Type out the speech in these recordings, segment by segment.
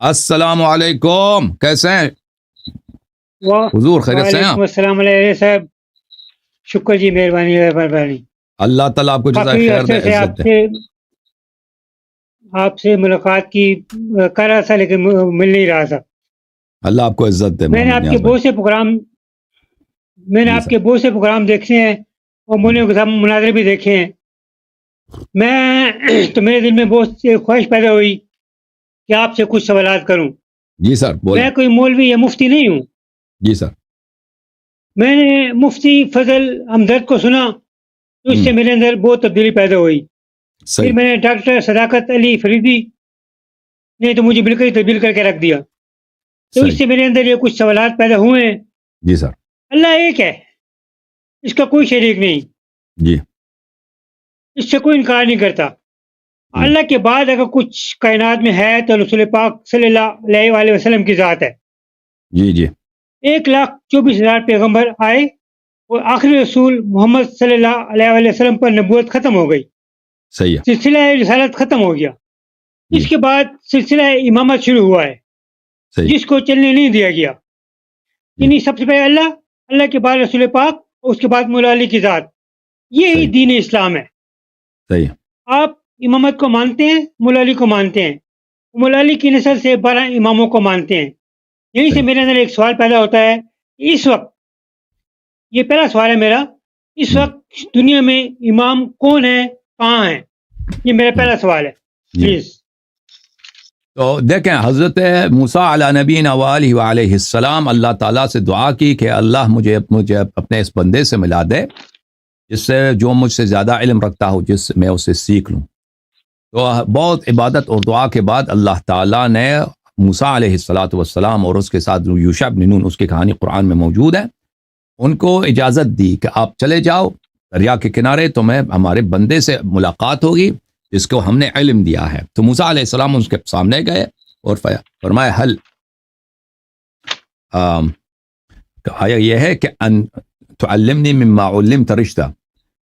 السلام علیکم، کیسے ہیں حضور؟ خیریت سے ہیں آپ؟ وعلیکم السلام علیہ صاحب، شکر جی، مہربانی مہربانی۔ اللہ تعالیٰ آپ کو جزائے کافی خیر دے، عرصے سے عزت دے۔ آپ سے ملاقات کی کر رہا تھا لیکن مل نہیں رہا تھا۔ اللہ آپ کو عزت دے میں نے محمد آپ کے نیاز بھائی۔ بہت سے پروگرام دیکھے ہیں اور مناظرے بھی دیکھے ہیں۔ تو میرے دل میں بہت سی خواہش پیدا ہوئی کہ آپ سے کچھ سوالات کروں۔ جی سر بولیں۔ میں کوئی مولوی یا مفتی نہیں ہوں۔ جی سر۔ میں نے مفتی فضل ہمدرد کو سنا تو اس سے میرے اندر بہت تبدیلی پیدا ہوئی۔ پھر صحیح۔ میں نے ڈاکٹر صداقت علی فریدی نے تو مجھے بالکل ہی تبدیل کر کے رکھ دیا۔ تو اس صحیح۔ سے میرے اندر یہ کچھ سوالات پیدا ہوئے ہیں۔ جی سر۔ اللہ ایک ہے، اس کا کوئی شریک نہیں، جی۔ اس سے کوئی انکار نہیں کرتا۔ اللہ کے بعد اگر کچھ کائنات میں ہے تو رسول پاک صلی اللہ علیہ وآلہ وسلم کی ذات ہے۔ جی جی۔ 1,24,000 پیغمبر آئے اور آخری رسول محمد صلی اللہ علیہ وآلہ وسلم پر نبوت ختم ہو گئی، صحیح ہے۔ سلسلہ رسالت ختم ہو گیا۔ اس کے بعد سلسلہ امامت شروع ہوا ہے، صحیح۔ جس کو چلنے نہیں دیا گیا۔ یعنی سب سے پہلے اللہ کے بعد رسول پاک اور اس کے بعد مولا علی کی ذات، یہی صحیح۔ دین اسلام ہے۔ صحیح۔ آپ امامت کو مانتے ہیں، مولا علی کو مانتے ہیں، مولا علی کی نسل سے 12 اماموں کو مانتے ہیں۔ یہیں سے میرے اندر ایک سوال پیدا ہوتا ہے، اس وقت یہ پہلا سوال ہے میرا، اس وقت دنیا میں امام کون ہے، کہاں ہے؟ یہ میرا پہلا سوال ہے، پلیز۔ تو دیکھیں، حضرت موسیٰ علی نبینا وآلہ وعلیہ السلام اللہ تعالیٰ سے دعا کی کہ اللہ مجھے اپنے اس بندے سے ملا دے جس سے جو مجھ سے زیادہ علم رکھتا ہو، جس میں اسے سیکھ لوں۔ تو بہت عبادت اور دعا کے بعد اللہ تعالیٰ نے موسیٰ علیہ السلام اور اس کے ساتھ یوشع بن نون، اس کی کہانی قرآن میں موجود ہے، ان کو اجازت دی کہ آپ چلے جاؤ دریا کے کنارے، تمہیں ہمارے بندے سے ملاقات ہوگی جس کو ہم نے علم دیا ہے۔ تو موسیٰ علیہ السلام اس کے سامنے گئے اور فرمایا حل آیا یہ ہے کہ ان تعلمنی مما علمت رشدہ،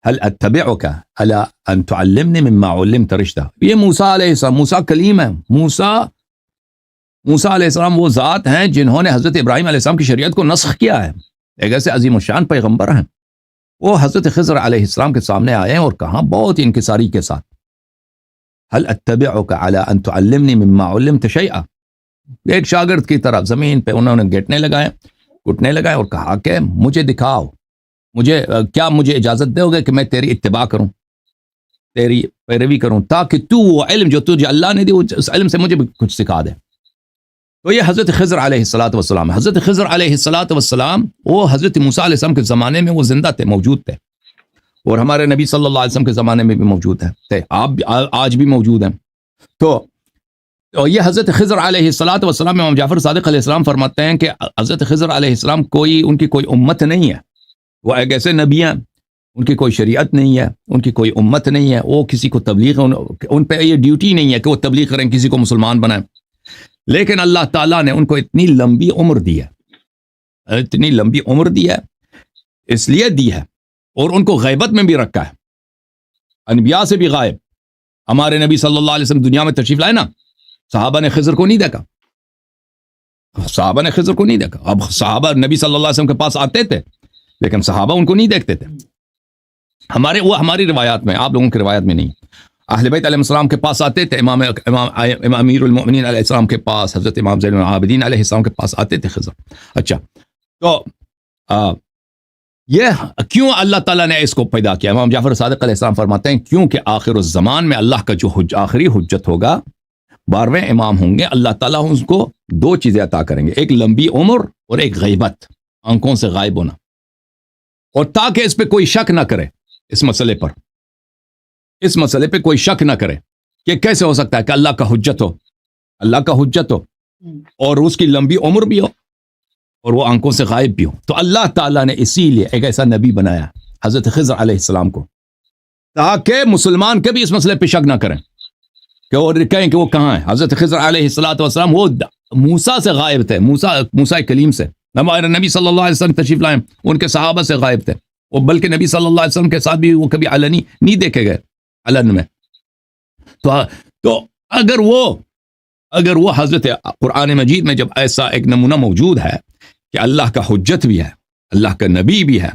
هل اتبعک علی ان تعلمنی مما علمت رشدہ۔ یہ موسیٰ علیہ السلام، موسیٰ کلیم ہے۔ موسیٰ علیہ السلام وہ ذات ہیں جنہوں نے حضرت ابراہیم علیہ السلام کی شریعت کو نسخ کیا ہے، ایک ایسے عظیم الشان پیغمبر ہیں۔ وہ حضرت خضر علیہ السلام کے سامنے آئے ہیں اور کہا بہت انکساری کے ساتھ، هل اتبعک علی ان تعلمنی مما علمت شیئا۔ ایک شاگرد کی طرح زمین پہ انہوں نے گھٹنے لگائے اور کہا کہ مجھے دکھاؤ، کیا مجھے اجازت دو گے کہ میں تیری اتباع کروں، تیری پیروی کروں، تاکہ تو وہ علم جو تجھے اللہ نے دی اس علم سے مجھے بھی کچھ سکھا دے۔ تو یہ حضرت خضر علیہ السلام ہے۔ حضرت خضر علیہ السلام وہ حضرت موسیٰ علیہ السلام کے زمانے میں وہ زندہ تھے، موجود تھے، اور ہمارے نبی صلی اللہ علیہ وسلم کے زمانے میں بھی موجود تھے، آپ آج بھی موجود ہیں۔ تو یہ حضرت خضر علیہ السلام، امام جعفر صادق علیہ السلام فرماتے ہیں کہ حضرت خضر علیہ السلام ان کی کوئی امت نہیں ہے، وہ ایک ایسے نبی ہیں، ان کی کوئی شریعت نہیں ہے، ان کی کوئی امت نہیں ہے، وہ کسی کو تبلیغ، ان پہ یہ ڈیوٹی نہیں ہے کہ وہ تبلیغ کریں، کسی کو مسلمان بنائیں۔ لیکن اللہ تعالیٰ نے ان کو اتنی لمبی عمر دی ہے، اس لیے دی ہے، اور ان کو غیبت میں بھی رکھا ہے، انبیاء سے بھی غائب۔ ہمارے نبی صلی اللہ علیہ وسلم دنیا میں تشریف لائے نا، صحابہ نے خضر کو نہیں دیکھا، اب صحابہ نبی صلی اللہ علیہ وسلم کے پاس آتے تھے لیکن صحابہ ان کو نہیں دیکھتے تھے۔ ہماری روایات میں، آپ لوگوں کی روایت میں نہیں۔ اہل بیت علیہ السلام کے پاس آتے تھے، امام امیر المؤمنین علیہ السلام کے پاس، حضرت امام زین العابدین علیہ السلام کے پاس آتے تھے خضر۔ اچھا، تو یہ کیوں اللہ تعالیٰ نے اس کو پیدا کیا؟ امام جعفر صادق علیہ السلام فرماتے ہیں کیونکہ آخر الزمان میں اللہ کا جو آخری حجت ہوگا، 12ویں امام ہوں گے، اللہ تعالیٰ اس کو 2 چیزیں عطا کریں گے، ایک لمبی عمر اور ایک غیبت، آنکھوں سے غائب ہونا، اور تاکہ اس پہ کوئی شک نہ کرے، اس مسئلے پہ کوئی شک نہ کرے کہ کیسے ہو سکتا ہے کہ اللہ کا حجت ہو اور اس کی لمبی عمر بھی ہو اور وہ آنکھوں سے غائب بھی ہو۔ تو اللہ تعالیٰ نے اسی لیے ایک ایسا نبی بنایا حضرت خضر علیہ السلام کو، تاکہ مسلمان کبھی اس مسئلے پہ شک نہ کریں کہ وہ کہیں کہ وہ کہاں ہے۔ حضرت خضر علیہ السلام وہ موسیٰ سے غائب تھے، موسیٰ کلیم سے، ہمارے نبی صلی اللہ علیہ وسلم تشریف لائے ان کے صحابہ سے غائب تھے، اور بلکہ نبی صلی اللہ علیہ وسلم کے ساتھ بھی وہ کبھی علنی نہیں دیکھے گئے، علن میں۔ تو اگر وہ اگر وہ حضرت قرآن مجید میں جب ایسا ایک نمونہ موجود ہے کہ اللہ کا حجت بھی ہے، اللہ کا نبی بھی ہے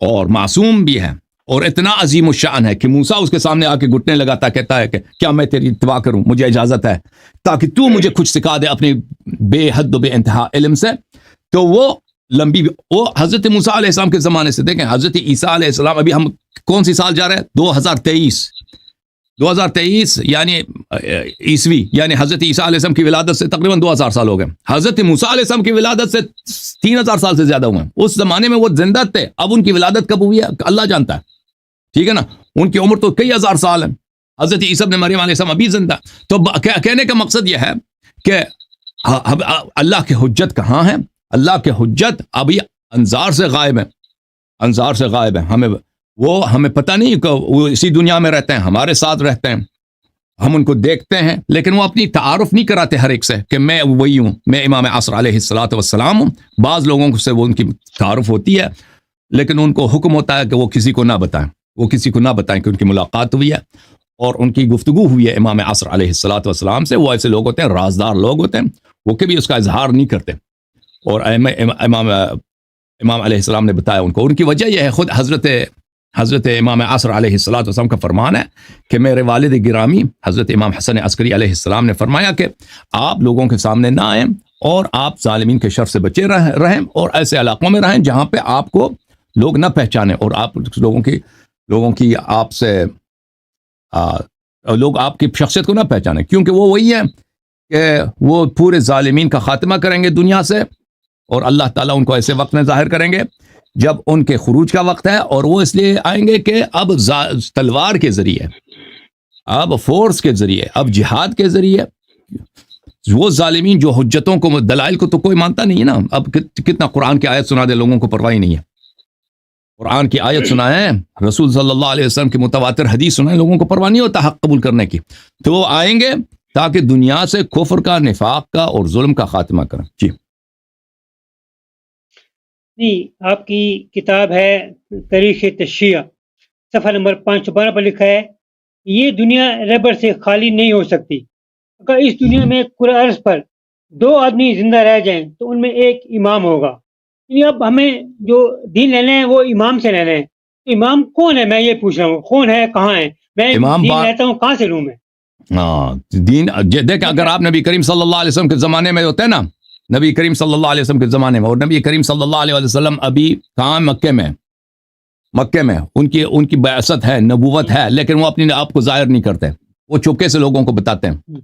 اور معصوم بھی ہے اور اتنا عظیم الشان ہے کہ موسیٰ اس کے سامنے آ کے گھٹنے لگاتا کہتا ہے کہ کیا میں تیری اتباع کروں، مجھے اجازت ہے تاکہ تو مجھے کچھ سکھا دے اپنے بے حد و بے انتہا علم سے، تو وہ وہ حضرت موسیٰ علیہ السلام کے زمانے سے دیکھیں حضرت عیسیٰ علیہ السلام، ابھی ہم کون سی سال جا رہے ہیں؟ 2023 یعنی عیسوی، یعنی حضرت عیسیٰ علیہ السلام کی ولادت سے تقریباً 2000 سال ہو گئے. حضرت موسیٰ علیہ السلام کی ولادت سے 3000 سال سے زیادہ ہوئے ہیں. اس زمانے میں وہ زندہ تھے، اب ان کی ولادت کب ہوئی ہے اللہ جانتا ہے، ٹھیک ہے نا. ان کی عمر تو کئی ہزار سال ہے. حضرت عیسیٰ ابن مریم علیہ السلام ابھی زندہ. تو کہنے کا مقصد یہ ہے کہ اللہ کے حجت کہاں ہے؟ اللہ کے حجت ابھی انظار سے غائب ہے، انظار سے غائب ہے. ہمیں پتہ نہیں کہ وہ اسی دنیا میں رہتے ہیں، ہمارے ساتھ رہتے ہیں، ہم ان کو دیکھتے ہیں، لیکن وہ اپنی تعارف نہیں کراتے ہر ایک سے کہ میں وہی ہوں، میں امام عصر علیہ السلام ہوں. بعض لوگوں سے وہ ان کی تعارف ہوتی ہے، لیکن ان کو حکم ہوتا ہے کہ وہ کسی کو نہ بتائیں، وہ کسی کو نہ بتائیں کہ ان کی ملاقات ہوئی ہے اور ان کی گفتگو ہوئی ہے امام عصر علیہ السلام سے. وہ ایسے لوگ ہوتے ہیں، رازدار لوگ ہوتے ہیں، وہ کبھی اس کا اظہار نہیں کرتے. اور امام علیہ السلام نے بتایا ان کو. ان کی وجہ یہ ہے، خود حضرت امام عصر علیہ السلام کا فرمان ہے کہ میرے والد گرامی حضرت امام حسن عسکری علیہ السلام نے فرمایا کہ آپ لوگوں کے سامنے نہ آئیں اور آپ ظالمین کے شر سے بچے رہیں اور ایسے علاقوں میں رہیں جہاں پہ آپ کو لوگ نہ پہچانیں اور آپ لوگوں کی آپ سے لوگ آپ کی شخصیت کو نہ پہچانیں، کیونکہ وہ وہی ہے کہ وہ پورے ظالمین کا خاتمہ کریں گے دنیا سے، اور اللہ تعالیٰ ان کو ایسے وقت میں ظاہر کریں گے جب ان کے خروج کا وقت ہے. اور وہ اس لیے آئیں گے کہ اب تلوار کے ذریعے، اب فورس کے ذریعے، اب جہاد کے ذریعے وہ ظالمین جو حجتوں کو، دلائل کو تو کوئی مانتا نہیں ہے نا. اب کتنا قرآن کی آیت سنا دے، لوگوں کو پرواہ نہیں ہے. قرآن کی آیت سنائیں، رسول صلی اللہ علیہ وسلم کی متواتر حدیث سنائیں، لوگوں کو پرواہ نہیں ہوتا حق قبول کرنے کی. تو وہ آئیں گے تاکہ دنیا سے کفر کا، نفاق کا اور ظلم کا خاتمہ کریں. جی نہیں، آپ کی کتاب ہے تاریخ تشیع، صفحہ نمبر 512 پر لکھا ہے یہ دنیا رہبر سے خالی نہیں ہو سکتی. اگر اس دنیا میں کرۂ ارض پر 2 آدمی زندہ رہ جائیں تو ان میں ایک امام ہوگا. یعنی اب ہمیں جو دین لینا ہے وہ امام سے لینا ہے. امام کون ہے؟ میں یہ پوچھ رہا ہوں، کون ہے، کہاں ہے؟ میں دین لیتا ہوں، کہاں سے لوں میں؟ دین دیکھ، اگر آپ نبی کریم صلی اللہ علیہ وسلم کے زمانے میں ہوتے نا، نبی کریم صلی اللہ علیہ وسلم کے زمانے میں، اور نبی کریم صلی اللہ علیہ وسلم ابھی کہاں؟ مکے میں ان کی بعثت ہے، نبوت ہے، لیکن وہ اپنے آپ کو ظاہر نہیں کرتے. وہ چپکے سے لوگوں کو بتاتے ہیں،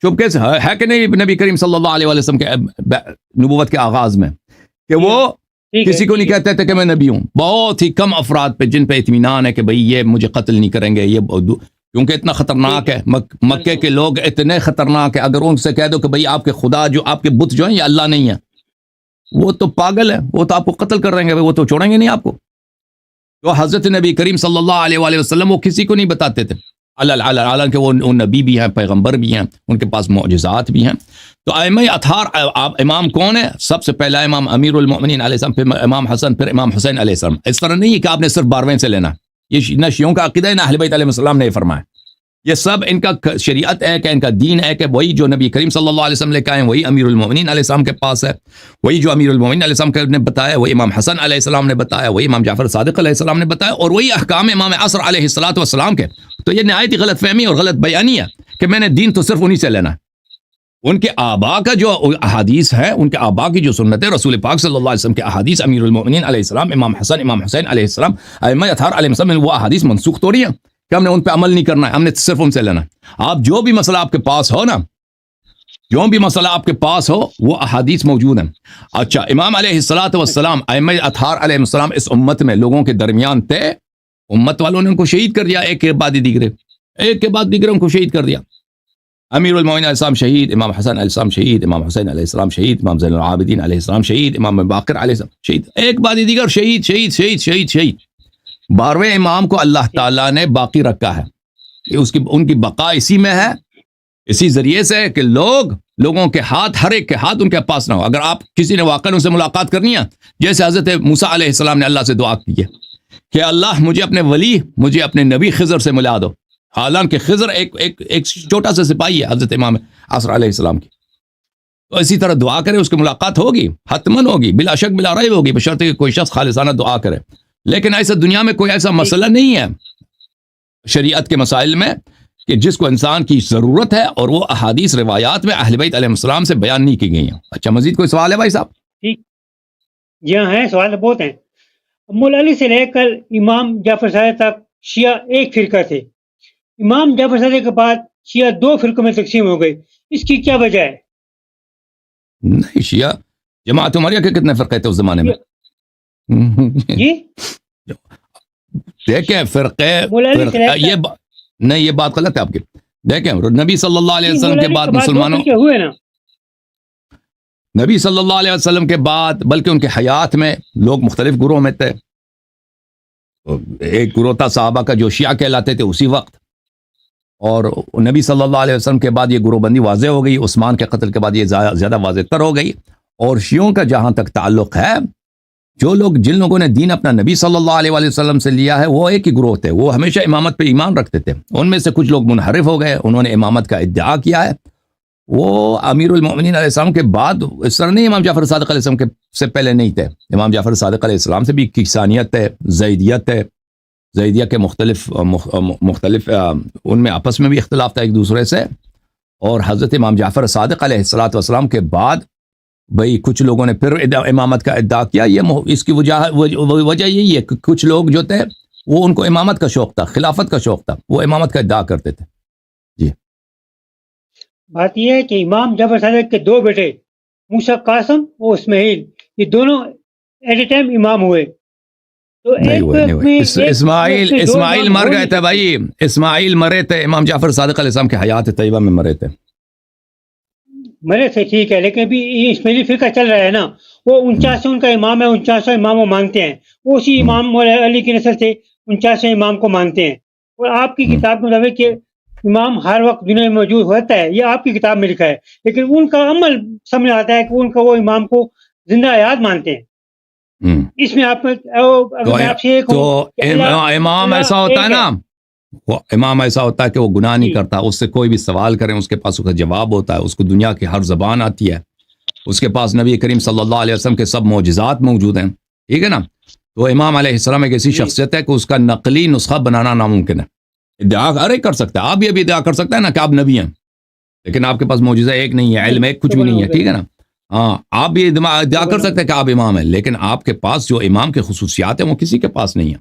چپکے سے. ہے کہ نہیں نبی کریم صلی اللہ علیہ وسلم کے نبوت کے آغاز میں کہ وہ کسی کو نہیں کہتے تھے کہ میں نبی ہوں. بہت ہی کم افراد پہ جن پہ اطمینان ہے کہ بھئی یہ مجھے قتل نہیں کریں گے، یہ کیونکہ اتنا خطرناک ہے. مکے کے لوگ اتنے خطرناک ہیں، اگر ان سے کہہ دو کہ بھئی آپ کے خدا جو آپ کے بت جو ہیں یہ اللہ نہیں ہے، وہ تو پاگل ہے، وہ تو آپ کو قتل کر رہیں گے، وہ تو چھوڑیں گے نہیں آپ کو. تو حضرت نبی کریم صلی اللہ علیہ وآلہ وسلم وہ کسی کو نہیں بتاتے تھے، حالانکہ وہ نبی بھی ہیں، پیغمبر بھی ہیں، ان کے پاس معجزات بھی ہیں. تو ائمہ اطہار، امام کون ہے؟ سب سے پہلا امام امیر المؤمنین علیہ السلام، پھر امام حسن، پھر امام حسین علیہ السلام. اس طرح نہیں ہے کہ آپ نے صرف 12ویں سے لینا، یہ نہ شیعوں کا عقیدہ ہے نہ اہل بیت علیہ السلام نے یہ فرمایا. یہ سب ان کا شریعت ہے کہ ان کا دین ہے کہ وہی جو نبی کریم صلی اللہ علیہ وسلم لے کے آئے وہی امیر المؤمنین علیہ السلام کے پاس ہے، وہی جو امیر المؤمنین علیہ السلام نے بتایا، وہی امام حسن علیہ السلام نے بتایا، وہی امام جعفر صادق علیہ السلام نے بتایا، اور وہی احکام امام عصر علیہ السلام کے. تو یہ نہایت ہی غلط فہمی اور غلط بیانی ہے کہ میں نے دین تو صرف انہی سے لینا ہے. ان کے آبا کا جو احادیث ہے، ان کے آبا کی جو سنت ہے، رسول پاک صلی اللہ علیہ وسلم کے احادیث، امیر المؤمنین علیہ السلام، امام حسن، امام حسین علیہ السلام، ائمہ اطہار علیہ السلام، وہ احادیث منسوخ تو نہیں ہے کہ ہم نے ان پہ عمل نہیں کرنا ہے، ہم نے صرف ان سے لینا ہے. آپ جو بھی مسئلہ آپ کے پاس ہو نا، جو بھی مسئلہ آپ کے پاس ہو، وہ احادیث موجود ہیں. اچھا، امام علیہ السلام، ائمہ اطہار علیہ السلام اس امت میں لوگوں کے درمیان تھے، امت والوں نے ان کو شہید کر دیا، ایک کے بعد دیگرے، ایک کے بعد دیگرے ان کو شہید کر دیا. امیر المؤمنین علیہ السلام شہید، امام حسن علیہ السلام شہید، امام حسین علیہ السلام شہید، امام زین العابدین علیہ السلام شہید، امام باقر علیہ السلام شہید، ایک بعد دیگر شہید شہید شہید شہید شہید. 12ویں امام کو اللہ تعالیٰ نے باقی رکھا ہے، ان کی بقا اسی میں ہے، اسی ذریعے سے کہ لوگوں کے ہاتھ، ہر ایک کے ہاتھ ان کے پاس نہ ہو. اگر آپ کسی نے واقعا ان سے ملاقات کرنی ہے، جیسے حضرت موسیٰ علیہ السلام نے اللہ سے دعا کی ہے کہ اللہ مجھے اپنے ولی، مجھے اپنے نبی خضر سے ملا دو، حالانکہ خضر ایک چھوٹا سا سپاہی ہے حضرت امام عصر علیہ السلام کی. تو اسی طرح دعا کرے, اس کی ملاقات ہوگی, حتمن ہوگی, بلا شک بلا ریب ہوگی, بشرطے کہ کوئی شخص خالصانہ دعا کرے. لیکن ایسا دنیا میں کوئی ایسا مسئلہ نہیں ہے شریعت کے مسائل میں کہ جس کو انسان کی ضرورت ہے اور وہ احادیث روایات میں اہل بیت علیہ السلام سے بیان نہیں کی گئی ہیں. اچھا, مزید کوئی سوال ہے بھائی صاحب؟ ٹھیک, جی ہاں ہیں, سوال بہت ہیں. مولا علی سے لے کر امام جعفر صادق تک شیعہ ایک فرقہ تھے. امام جعفر صادق کے بعد شیعہ 2 فرقوں میں تقسیم ہو گئے, اس کی کیا وجہ ہے؟ نہیں, شیعہ جماعت عمریہ کے کتنے فرقے تھے اس زمانے میں؟ جی دیکھیں فرقے یہ نہیں, یہ بات غلط ہے آپ کی. دیکھیں نبی صلی اللہ علیہ وسلم کے بعد مسلمانوں ہوئے نا, نبی صلی اللہ علیہ وسلم کے بعد بلکہ ان کے حیات میں لوگ مختلف گروہ میں تھے. ایک گروہ تھا صحابہ کا جو شیعہ کہلاتے تھے اسی وقت, اور نبی صلی اللہ علیہ وسلم کے بعد یہ گروہ بندی واضح ہو گئی, عثمان کے قتل کے بعد یہ زیادہ واضح تر ہو گئی. اور شیعوں کا جہاں تک تعلق ہے, جن لوگوں نے دین اپنا نبی صلی اللہ علیہ وسلم سے لیا ہے وہ ایک ہی گروہ تھے, وہ ہمیشہ امامت پہ ایمان رکھتے تھے. ان میں سے کچھ لوگ منحرف ہو گئے, انہوں نے امامت کا ادعا کیا ہے. وہ امیر المؤمنین علیہ السلام کے بعد اس طرح نہیں, امام جعفر صادق علیہ السلام سے پہلے نہیں تھے. امام جعفر صادق علیہ السلام سے بھی کسانیت ہے, زیدیت ہے, زیدیہ کے مختلف ان میں آپس میں بھی اختلاف تھا ایک دوسرے سے. اور حضرت امام جعفر صادق علیہ السلام کے بعد بھئی کچھ لوگوں نے پھر امامت کا ادعا کیا. اس کی وجہ یہی ہے کہ کچھ لوگ جو تھے وہ ان کو امامت کا شوق تھا, خلافت کا شوق تھا, وہ امامت کا ادعا کرتے تھے. جی, بات یہ ہے کہ امام جعفر صادق کے 2 بیٹے موسیٰ قاسم اور اسماعیل, یہ دونوں ایٹ اے ٹائم امام ہوئے. تو اسماعیل مر گئے تھے بھائی, اسماعیل مرے تھے, امام جعفر صادق علیہ السلام کے حیات طیبہ میں مرے تھے. مرے تھے ٹھیک ہے, لیکن ابھی اسماعیلی فرقہ چل رہا ہے نا, وہ 49 ان کا امام ہے, 49 امام وہ مانتے ہیں. وہ اسی امام مولا علی کی نسل سے 49 امام کو مانتے ہیں. اور آپ کی کتاب میں مطابق کہ امام ہر وقت دنیا میں موجود ہوتا ہے, یہ آپ کی کتاب میں لکھا ہے, لیکن ان کا عمل سمجھ آتا ہے کہ ان کا وہ امام کو زندہ حیات مانتے ہیں. اس میں آپ سے امام ایسا ہوتا ہے نا, وہ امام ایسا ہوتا ہے کہ وہ گناہ نہیں کرتا, اس سے کوئی بھی سوال کریں اس کے پاس اس کا جواب ہوتا ہے, اس کو دنیا کی ہر زبان آتی ہے, اس کے پاس نبی کریم صلی اللہ علیہ وسلم کے سب معجزات موجود ہیں. ٹھیک ہے نا. تو امام علیہ السلام ایک ایسی شخصیت ہے کہ اس کا نقلی نسخہ بنانا ناممکن ہے. ادعا ارے کر سکتا ہے, آپ یہ بھی ادعا کر سکتے ہیں نا کہ آپ نبی ہیں, لیکن آپ کے پاس معجزہ ایک نہیں ہے, علم ایک کچھ بھی نہیں ہے. ٹھیک ہے نا. ہاں, آپ بھی ادعا کر سکتے ہیں کہ آپ امام ہیں, لیکن آپ کے پاس جو امام کے خصوصیات ہیں وہ کسی کے پاس نہیں ہیں.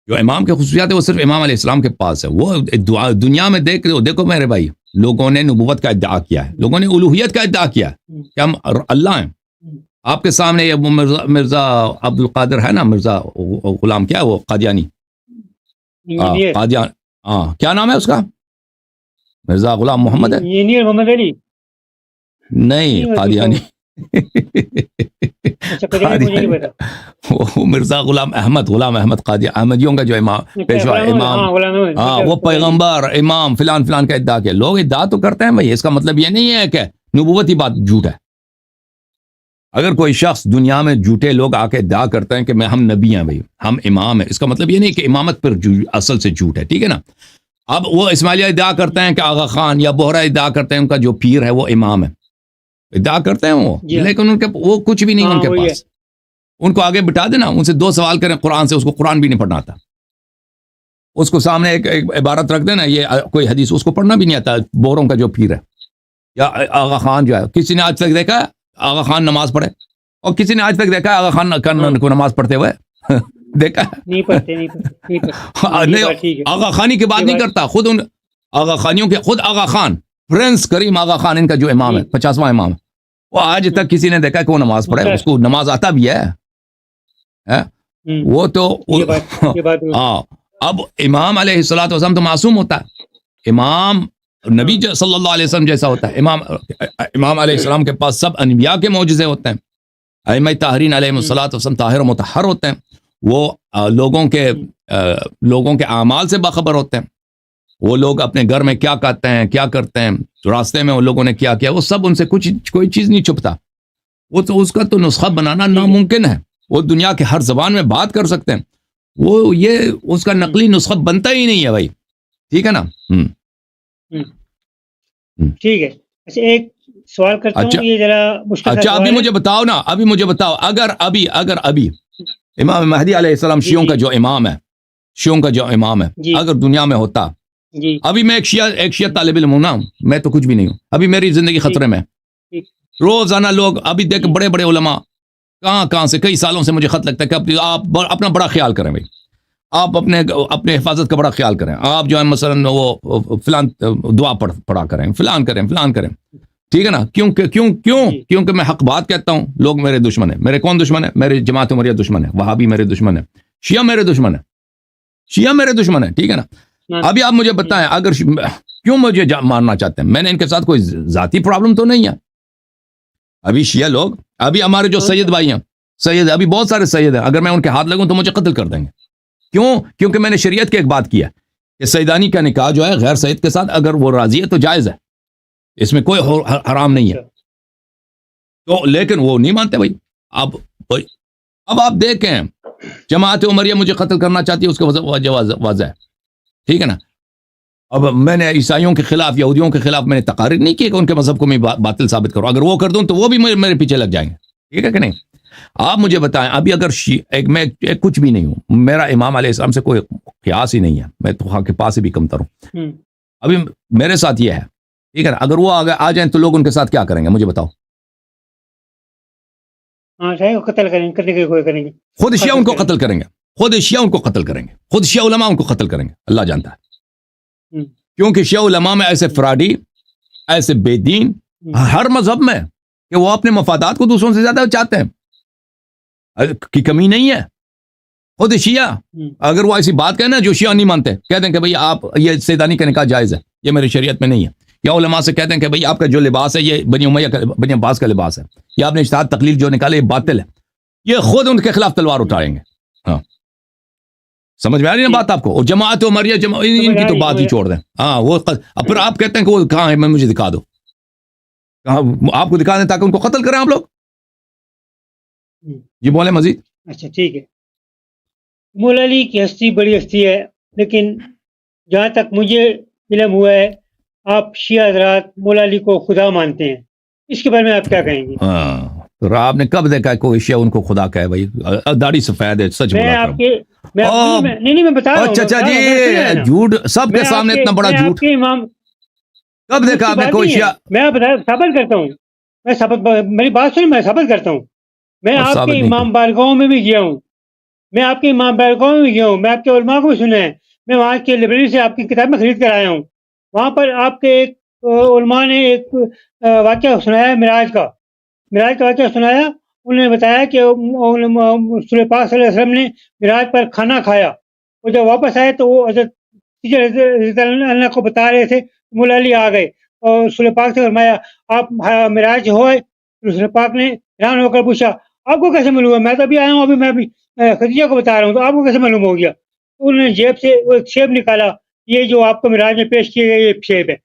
جو امام کے خصوصیات ہیں وہ صرف امام علیہ السلام کے پاس ہے. وہ دنیا میں دیکھو میرے بھائی, لوگوں نے نبوت کا ادعا کیا ہے, لوگوں نے الوہیت کا ادعا کیا ہے کہ ہم اللہ ہیں. آپ کے سامنے یہ مرزا عبد القادر ہے نا, مرزا غلام کیا ہے وہ قادیانی, قادیان, ہاں کیا نام ہے اس کا, مرزا غلام محمد ہے, محمد علی نہیں قادیانی, وہ مرزا غلام احمد قادی, احمدیوں کا جو امام پیشوا امام, ہاں وہ پیغمبر امام فلان فلان کا ادعا کیا. لوگ ادعا تو کرتے ہیں بھائی, اس کا مطلب یہ نہیں ہے کہ نبوتی بات جھوٹ ہے. اگر کوئی شخص دنیا میں جھوٹے لوگ آ کے ادعا کرتے ہیں کہ ہم نبی ہیں بھائی, ہم امام ہیں, اس کا مطلب یہ نہیں کہ امامت پر اصل سے جھوٹ ہے. ٹھیک ہے نا. اب وہ اسماعیلیہ ادعا کرتے ہیں کہ آغا خان یا بہرا ادعا کرتے ہیں ان کا جو پیر ہے وہ امام ہے, ادعا کرتے ہیں وہ, لیکن ان کے وہ کچھ بھی نہیں ان کے پاس. ان کو آگے بٹھا دینا, ان سے 2 سوال کریں قرآن سے, اس کو قرآن بھی نہیں پڑھنا آتا. اس کو سامنے ایک عبارت رکھ دینا, یہ کوئی حدیث اس کو پڑھنا بھی نہیں آتا. بوروں کا جو پیر ہے یا آغا خان جو ہے, کسی نے آج تک دیکھا آغا خان نماز پڑھے, اور کسی نے آج تک دیکھا آغا خان کو نماز پڑھتے ہوئے دیکھا نہیں پڑھتے. آغا خانی کی بات نہیں کرتا, خود ان آغا خانیوں کے خود آغا خان پرنس کریم آغا خان ان کا جو امام ہے 50واں امام ہے, وہ آج تک کسی نے دیکھا کہ وہ نماز پڑھے, اس کو نماز آتا بھی ہے وہ تو. ہاں, اب امام علیہ الصلوۃ والسلام تو معصوم ہوتا ہے, امام نبی صلی اللہ علیہ وسلم جیسا ہوتا ہے. امام علیہ السلام کے پاس سب انبیاء کے معجزے ہوتے ہیں. ائمہ طاہرین علیہ الصلوۃ والسلام طاہر و مطہر ہوتے ہیں, وہ لوگوں کے اعمال سے باخبر ہوتے ہیں. وہ لوگ اپنے گھر میں کیا کہتے ہیں, کیا کرتے ہیں, راستے میں ان لوگوں نے کیا کیا, وہ سب ان سے کوئی چیز نہیں چھپتا. وہ تو اس کا تو نسخہ بنانا ناممکن ہے. وہ دنیا کے ہر زبان میں بات کر سکتے ہیں, وہ یہ اس کا نقلی نسخہ بنتا ہی نہیں ہے بھائی. ٹھیک ہے نا. ٹھیک ہے. اچھا ایک سوال کرتا ہوں, یہ ذرا مشکل. اچھا ابھی مجھے بتاؤ نا, ابھی مجھے بتاؤ, اگر ابھی امام مہدی علیہ السلام شیعوں کا جو امام ہے, اگر دنیا میں ہوتا, ابھی میں ایک شیعہ طالب علم ہوں نا, میں تو کچھ بھی نہیں ہوں, ابھی میری زندگی خطرے میں. روزانہ لوگ ابھی دیکھ بڑے بڑے علماء کہاں سے کئی سالوں سے مجھے خط لگتا ہے کہ آپ اپنا بڑا خیال کریں بھائی, آپ اپنے حفاظت کا بڑا خیال کریں, آپ جو ہے مثلا وہ فلان دعا پڑھا کریں, فلان کریں, ٹھیک ہے نا. کیونکہ میں حق بات کہتا ہوں, لوگ میرے دشمن ہیں. میرے کون دشمن ہے؟ میرے جماعت عمریہ دشمن ہے, وہابی میرے دشمن ہے, شیعہ میرے دشمن ہے, ٹھیک ہے نا. ابھی آپ مجھے بتائیں, اگر کیوں مجھے مارنا چاہتے ہیں؟ میں نے ان کے ساتھ کوئی ذاتی پرابلم تو نہیں ہے. ابھی شیعہ لوگ, ابھی ہمارے جو سید بھائی ہیں, ابھی بہت سارے سید ہیں, اگر میں ان کے ہاتھ لگوں تو مجھے قتل کر دیں گے. کیونکہ میں نے شریعت کی ایک بات کی ہے کہ سیدانی کا نکاح جو ہے غیر سید کے ساتھ اگر وہ راضی ہے تو جائز ہے, اس میں کوئی حرام نہیں ہے. تو لیکن وہ نہیں مانتے بھائی. اب آپ دیکھیں, جماعت عمریہ مجھے قتل کرنا چاہتی ہے, اس کا وجہ واضح ہے, ٹھیک ہے نا. اب میں نے عیسائیوں کے خلاف, یہودیوں کے خلاف میں نے تقاریر نہیں کی کہ ان کے مذہب کو میں باطل ثابت کروں. اگر وہ کر دوں تو وہ بھی میرے پیچھے لگ جائیں گے, ٹھیک ہے کہ نہیں. آپ مجھے بتائیں, ابھی اگر میں کچھ بھی نہیں ہوں, میرا امام علیہ السلام سے کوئی قیاس ہی نہیں ہے, میں تو خواہ کے پاس ہی بھی کمتر ہوں. ابھی میرے ساتھ یہ ہے, ٹھیک ہے نا. اگر وہ آ جائیں تو لوگ ان کے ساتھ کیا کریں گے مجھے بتاؤ. قتل کریں گے. خود شیعہ ان کو قتل کریں گے, خود شیعہ علماء ان کو قتل کریں گے, اللہ جانتا ہے. کیونکہ شیعہ علماء میں ایسے فراڈی, ایسے بے دین ہر مذہب میں کہ وہ اپنے مفادات کو دوسروں سے زیادہ چاہتے ہیں, کی کمی نہیں ہے. خود شیعہ اگر وہ ایسی بات کہنا, جو شیعہ نہیں مانتے, کہتے ہیں کہ بھئی آپ یہ سیدانی کا نکاح جائز ہے, یہ میری شریعت میں نہیں ہے. یا علماء سے کہتے ہیں کہ بھئی آپ کا جو لباس ہے یہ بنی عباس کا لباس ہے, یہ آپ نے اجتہاد تقلید جو نکالے یہ باطل ہے. یہ خود ان کے خلاف تلوار اٹھائیں گے. ہاں سمجھ میں آ رہی ہے بات آپ کو. اور جماعت عمریہ ان کی تو بات ہی چھوڑ دیں. ہاں وہ پھر آپ کہتے ہیں کہ وہ کہاں ہے, میں مجھے دکھا دو, کہاں آپ کو دکھا دیں تاکہ ان کو قتل کریں آپ لوگ. جی بولیں مزید. اچھا ٹھیک ہے. مولا علی کی ہستی بڑی ہستی ہے, لیکن جہاں تک مجھے علم ہوا ہے آپ شیعہ حضرات مولا علی کو خدا مانتے ہیں, اس کے بارے میں آپ کیا کہیں گے؟ تو آپ نے کب دیکھا ہے کوئی شیعہ ان کو خدا کہے؟ بھائی داڑھی سفید ہے, سچ بولا کرو. نہیں میں بتا رہا ہوں. اچھا جی, جھوٹ سب کے سامنے اتنا بڑا جھوٹ کب دیکھا آپ نے کوئی شیعہ؟ میں ثابت کرتا ہوں, میری بات سنیں, میں ثابت کرتا ہوں. میں آپ کے امام بارگاہوں میں بھی گیا ہوں, میں آپ کے علماء کو بھی سنا ہے, میں وہاں کے لائبریری سے آپ کی کتابیں خرید کر آیا ہوں. وہاں پر آپ کے ایک علماء نے ایک واقعہ سنایا, معراج کا واقعہ سنایا. انہوں نے بتایا کہ رسول پاک صلی اللہ علیہ وسلم نے معراج پر کھانا کھایا, اور جب واپس آئے تو وہ حضرت اللہ کو بتا رہے تھے. مولا علی آ گئے اور رسول پاک سے فرمایا آپ معراج ہوئے؟ رسول پاک نے حیران ہو کر پوچھا آپ کو کیسے معلوم ہے؟ میں تو ابھی آیا ہوں, ابھی میں ابھی خدیجہ کو بتا رہا ہوں, تو آپ کو کیسے معلوم ہو گیا؟ انہوں نے جیب سے وہ ایک سیب نکالا, یہ جو آپ کو معراج میں پیش کیے گئے یہ سیب ہے.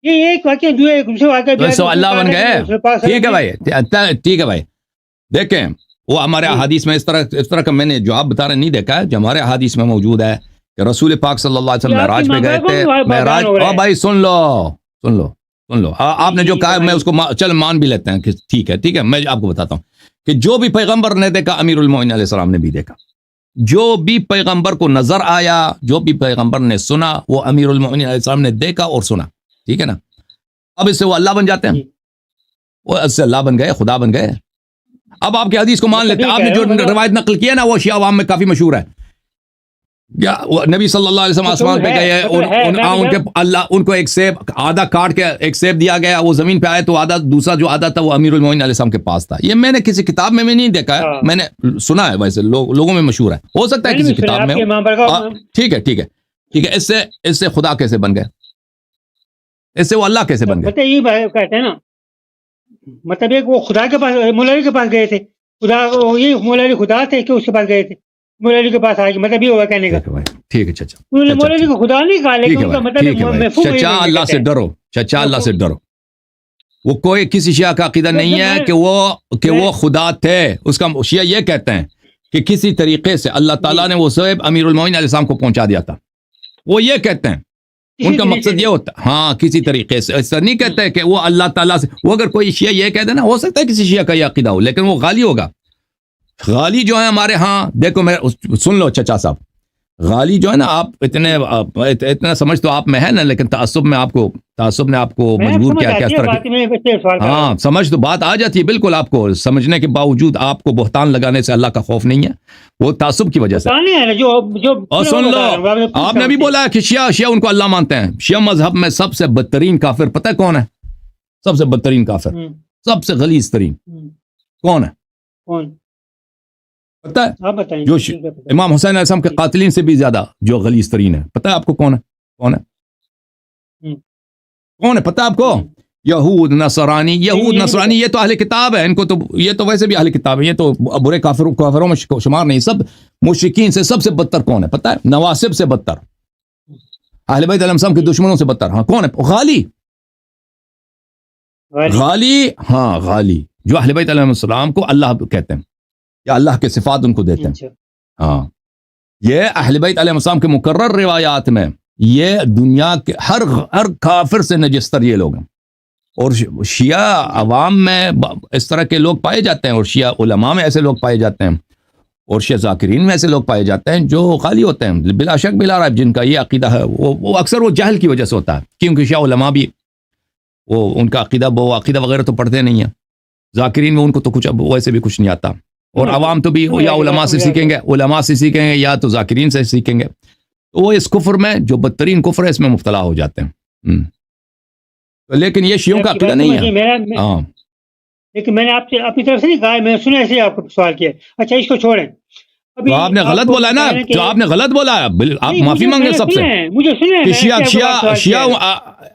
یہ ایک واقعہ جو ہے دوسرے واقعہ اللہ بن گئے. ٹھیک ہے بھائی, ٹھیک ہے بھائی. دیکھیں وہ ہمارے احادیث میں اس طرح کا میں نے جو آپ بتا رہے نہیں دیکھا ہے, جو ہمارے احادیث میں موجود ہے کہ رسول پاک صلی اللہ علیہ وسلم معراج پہ گئے تھے. معراج بھائی سن لو آپ نے جو کہا میں اس کو چل مان بھی لیتے ہیں کہ ٹھیک ہے. میں آپ کو بتاتا ہوں کہ جو بھی پیغمبر نے دیکھا امیر المومنین علیہ السلام نے بھی دیکھا. جو بھی پیغمبر کو نظر آیا, جو بھی پیغمبر نے سنا, وہ امیر المومنین علیہ السلام نے دیکھا اور سنا, ٹھیک ہے نا. اب اس سے وہ اللہ بن جاتے ہیں, وہ اس سے اللہ بن گئے, خدا بن گئے. اب آپ کے حدیث کو مان لیتے ہیں. آپ نے جو روایت نقل کی ہے نا وہ شیعہ عوام میں کافی مشہور ہے. نبی صلی اللہ علیہ وسلم آسمان پہ گئے, ان کے اللہ ان کو ایک سیب آدھا کاٹ کے ایک سیب دیا گیا, وہ زمین پہ آئے تو آدھا دوسرا جو آدھا تھا وہ امیر المومنین علیہ السلام کے پاس تھا. یہ میں نے کسی کتاب میں نہیں دیکھا ہے, میں نے سنا ہے, ویسے لوگوں میں مشہور ہے, ہو سکتا ہے کسی کتاب میں. ٹھیک ہے. اس سے خدا کیسے بن گئے؟ اس سے وہ اللہ کیسے بن گئے؟ یہ کہتے ہیں نا, مطلب ایک وہ خدا کے پاس مولا علی کے پاس گئے تھے, خدا یہ مولا علی خدا تھے کہ اس کے پاس گئے تھے, مولا علی کے پاس آئے, مطلب یہ ہوا کہنے کا. ٹھیک ہے چچا, انہوں نے مولا علی کو خدا نہیں کہا, لیکن ان کا مطلب چچا اللہ سے ڈرو, چچا اللہ سے ڈرو. وہ کوئی کسی شیعہ کا عقیدہ نہیں ہے کہ وہ خدا تھے. اس کا شیعہ یہ کہتے ہیں کہ کسی طریقے سے اللہ تعالیٰ نے وہ سیب امیر المومنین علیہ السلام کو پہنچا دیا تھا. وہ یہ کہتے ہیں ان کا مقصد یہ ہوتا ہے ہاں کسی طریقے سے ایسا نہیں کہتے کہ وہ اللہ تعالیٰ سے وہ اگر کوئی شیعہ یہ کہہ دے نا ہو سکتا ہے کسی شیعہ کا یہ عقیدہ ہو لیکن وہ غالی ہوگا غالی جو ہے ہمارے ہاں دیکھو میں سن لو چچا صاحب غالی جو ہے نا آپ اتنا سمجھ تو آپ میں ہے نا لیکن تعصب نے آپ کو مجبور کیا کہ اس طرح ہاں سمجھ تو بات آ جاتی ہے بالکل آپ کو سمجھنے کے باوجود آپ کو بہتان لگانے سے اللہ کا خوف نہیں ہے وہ تعصب کی وجہ سے اور سن لو آپ نے بھی بولا کہ شیعہ ان کو اللہ مانتے ہیں شیعہ مذہب میں سب سے بدترین کافر پتہ ہے کون ہے سب سے بدترین کافر سب سے غلیظ ترین کون ہے پتہ ہے جو امام حسین علیہ السلام کے قاتلین سے بھی زیادہ جو غلیظ ترین ہے پتہ ہے آپ کو کون ہے پتہ ہے آپ کو یہود نصرانی یہ تو اہل کتاب ہے ان کو تو یہ تو ویسے بھی اہل کتاب ہے یہ تو برے کافروں میں شمار نہیں سب مشرکین سے سب سے بدتر کون ہے پتہ ہے نواسب سے بدتر اہل بیت علیہ السلام کے دشمنوں سے بدتر ہاں کون ہے غالی جو اہل بیت علیہ السلام کو اللہ کہتے ہیں یا اللہ کے صفات ان کو دیتے ہیں ہاں یہ اہل بیت علیہ السلام کے مکرر روایات میں یہ دنیا کے ہر کافر سے نجستر یہ لوگ ہیں اور شیعہ عوام میں اس طرح کے لوگ پائے جاتے ہیں اور شیعہ علماء میں ایسے لوگ پائے جاتے ہیں اور شیعہ ذاکرین میں ایسے لوگ پائے جاتے ہیں جو خالی ہوتے ہیں بلا شک بلا رائب جن کا یہ عقیدہ ہے وہ اکثر وہ جہل کی وجہ سے ہوتا ہے کیونکہ شیعہ علماء بھی وہ ان کا عقیدہ وغیرہ تو پڑھتے نہیں ہیں ذاکرین میں ان کو تو کچھ ویسے بھی کچھ نہیں آتا اور عوام تو بھی یا علماء سے سیکھیں گے یا تو ذاکرین سے سیکھیں گے تو وہ اس کفر میں جو بدترین کفر ہے اس میں مبتلا ہو جاتے ہیں لیکن یہ شیعوں کا عقیدہ نہیں ہے ہاں لیکن میں نے آپ سے اپنی طرف سے نہیں کہا میں نے سنا ایسے آپ کو سوال کیا اچھا اس کو چھوڑیں تو آپ نے غلط بولا نا تو آپ نے غلط بولا آپ معافی مانگے سب سے شیعہ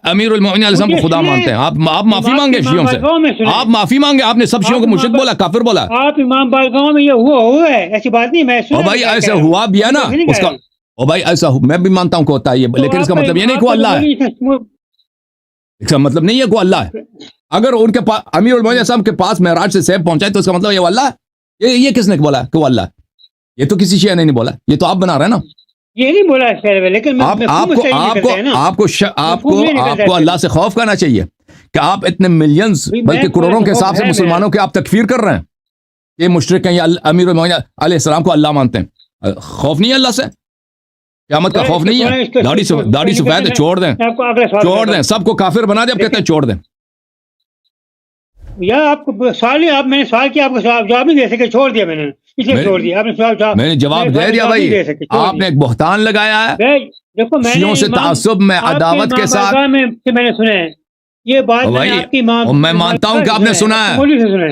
امیر المومنین علیہ السلام کو خدا مانتے ہیں آپ معافی مانگے شیعوں سے آپ معافی مانگے آپ نے سب شیعوں کو مشرک بولا کافر بولا آپ امام بالگاؤں میں یہ ہوا ہے ایسی بات نہیں میں اور بھائی ایسا ہوا بھی ہے نا اس کا اور بھائی ایسا میں بھی مانتا ہوں کہ ہوتا ہے یہ لیکن اس کا مطلب یہ نہیں کہ اللہ ہے اس کا مطلب نہیں ہے کہ اللہ ہے اگر ان کے پاس امیر المومنین صاحب کے پاس معراج سے سیب پہنچائے تو اس کا مطلب یہ اللہ ہے یہ کس نے بولا کہ وہ اللہ ہے یہ تو کسی شیعہ نے نہیں بولا یہ تو آپ بنا رہے ہیں نا یہ نہیں بولا لیکن آپ کو اللہ سے خوف کرنا چاہیے کہ آپ اتنے ملینز بلکہ کروڑوں کے حساب سے مسلمانوں کے آپ تکفیر کر رہے ہیں یہ مشرک ہیں یا امیر المومنین علیہ السلام کو اللہ مانتے ہیں خوف نہیں ہے اللہ سے قیامت کا خوف نہیں ہے داڑھی سفید چھوڑ دیں سب کو کافر بنا دیں اب کہتے ہیں چھوڑ دیں یا آپ کو سوال آپ میں نے سوال کیا آپ کو جواب نہیں دے سکے چھوڑ دیا میں نے چھوڑ دیا آپ نے میں نے جواب دے دیا بھائی آپ نے ایک بہتان لگایا ہے دیکھو شیعوں سے تعصب میں عداوت کے ساتھ میں نے سنا ہے یہ بات میں مانتا ہوں کہ آپ نے سنا ہے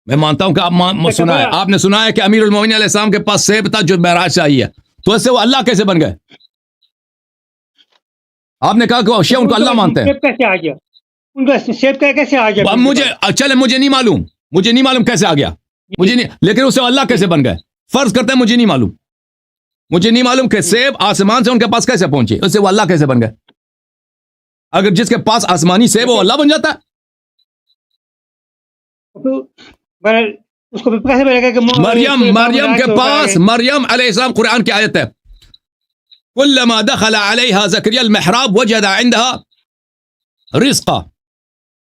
میں مانتا ہوں کہ آپ سنا ہے آپ نے سنا ہے کہ امیر المومنین علیہ السلام کے پاس سیب تھا جو معراج سے آئی ہے تو اس سے وہ اللہ کیسے بن گئے آپ نے کہا کہ شیعہ ان کو اللہ مانتے ہیں کیسے آ گیا ان کا سیب کیسے آ گیا مجھے نہیں معلوم کیسے آ گیا مجھے نہیں لیکن اسے اللہ کیسے بن گئے فرض کرتے ہیں مجھے نہیں معلوم کہ سیب آسمان سے ان کے پاس کیسے پہنچے اس سے وہ اللہ کیسے بن گئے اگر جس کے پاس آسمانی سیب وہ اللہ بن جاتا ہے مریم کے پاس مریم علیہ السلام قرآن کی آیت ہے کلما دخل علیہا زکریا المحراب وجد عندها رزقا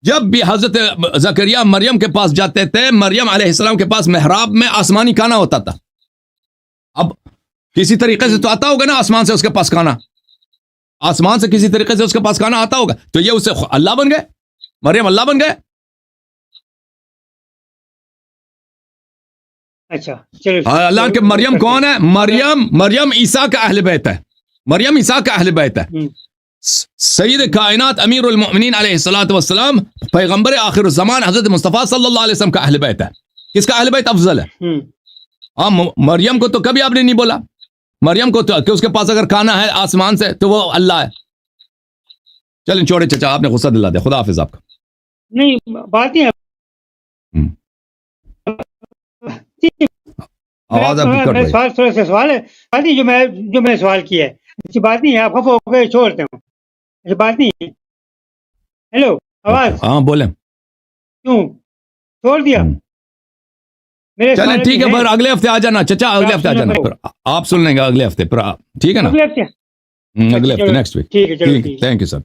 جب بھی حضرت زکریا مریم کے پاس جاتے تھے مریم علیہ السلام کے پاس محراب میں آسمانی کھانا ہوتا تھا اب کسی طریقے سے تو آتا ہوگا نا آسمان سے اس کے پاس کھانا آسمان سے کسی طریقے سے اس کے پاس کھانا آتا ہوگا تو یہ اسے اللہ بن گئے مریم اللہ بن گئے اچھا اللہ کے مریم کون ہے مریم عیسیٰ کا اہل بیت ہے مریم عیسیٰ کا اہل بیت ہے سید کائنات امیر المؤمنین علیہ الصلوۃ والسلام پیغمبر آخر الزمان حضرت مصطفیٰ صلی اللہ علیہ وسلم کا اہل بیت ہے کس کا اہل بیت افضل ہے مریم کو تو کبھی آپ نے نہیں بولا مریم کو تو کہ اس کے پاس اگر کھانا ہے آسمان سے تو وہ اللہ ہے چلیں چھوڑے چچا آپ نے غصہ دلا دیا خدا حافظ آپ کا نہیں بات نہیں آواز سوال ہے جو میں نے سوال کیا ہے ایسی بات نہیں ہے آپ خفا ہو گئے چھوڑتے ہوں ایسی بات نہیں ہے ہیلو آواز ہاں بولیں کیوں چھوڑ دیا چلیں ٹھیک ہے پھر اگلے ہفتے آ جانا چچا اگلے ہفتے آ جانا پھر آپ سن لیں گے اگلے ہفتے پھر ٹھیک ہے نا اگلے ہفتے چلو نیکسٹ ویک ٹھیک ہے چلو ٹھیک ہے تھینک یو سر